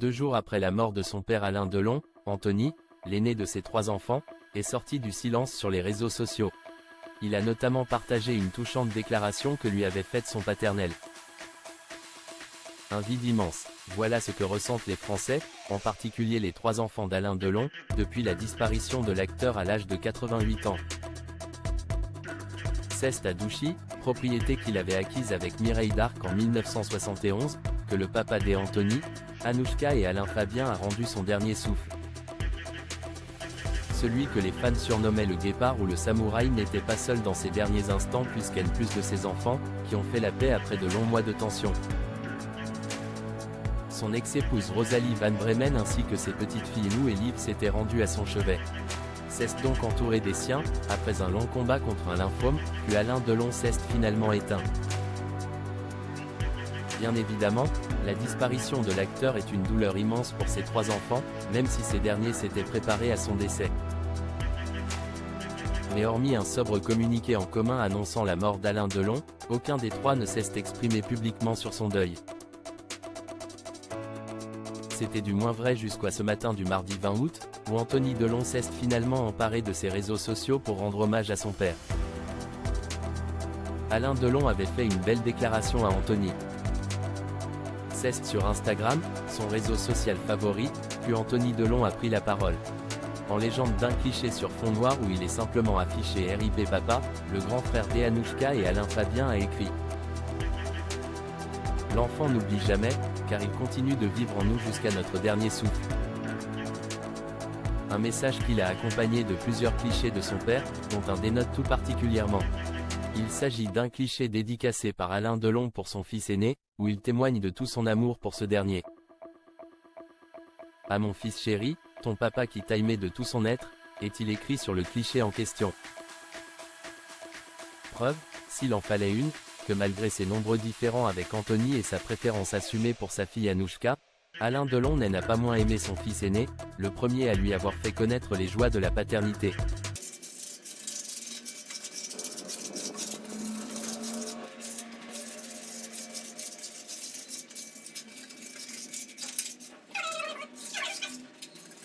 2 jours après la mort de son père Alain Delon, Anthony, l'aîné de ses 3 enfants, est sorti du silence sur les réseaux sociaux. Il a notamment partagé une touchante déclaration que lui avait faite son paternel. Un vide immense, voilà ce que ressentent les Français, en particulier les 3 enfants d'Alain Delon, depuis la disparition de l'acteur à l'âge de 88 ans. Ceste à Douchy, propriété qu'il avait acquise avec Mireille d'Arc en 1971, que le papa d'Anthony, Anouchka et Alain Fabien a rendu son dernier souffle. Celui que les fans surnommaient le guépard ou le samouraï n'était pas seul dans ses derniers instants puisqu'en plus de ses enfants, qui ont fait la paix après de longs mois de tension. Son ex-épouse Rosalie Van Bremen ainsi que ses petites filles Lou et Liv s'étaient rendues à son chevet. Ceste donc entouré des siens, après un long combat contre un lymphome, puis Alain Delon s'est finalement éteint. Bien évidemment, la disparition de l'acteur est une douleur immense pour ses 3 enfants, même si ces derniers s'étaient préparés à son décès. Mais hormis un sobre communiqué en commun annonçant la mort d'Alain Delon, aucun des 3 ne s'est exprimé publiquement sur son deuil. C'était du moins vrai jusqu'à ce matin du mardi 20 août, où Anthony Delon s'est finalement emparé de ses réseaux sociaux pour rendre hommage à son père. Alain Delon avait fait une belle déclaration à Anthony. C'est sur Instagram, son réseau social favori, puis Anthony Delon a pris la parole. En légende d'un cliché sur fond noir où il est simplement affiché RIP Papa, le grand frère d'Anouchka et Alain Fabien a écrit « L'enfant n'oublie jamais, car il continue de vivre en nous jusqu'à notre dernier souffle. » Un message qu'il a accompagné de plusieurs clichés de son père, dont un dénote tout particulièrement. Il s'agit d'un cliché dédicacé par Alain Delon pour son fils aîné, où il témoigne de tout son amour pour ce dernier. « À mon fils chéri, ton papa qui t'aimait de tout son être », est-il écrit sur le cliché en question. Preuve, s'il en fallait une, que malgré ses nombreux différends avec Anthony et sa préférence assumée pour sa fille Anouchka, Alain Delon n'a pas moins aimé son fils aîné, le premier à lui avoir fait connaître les joies de la paternité.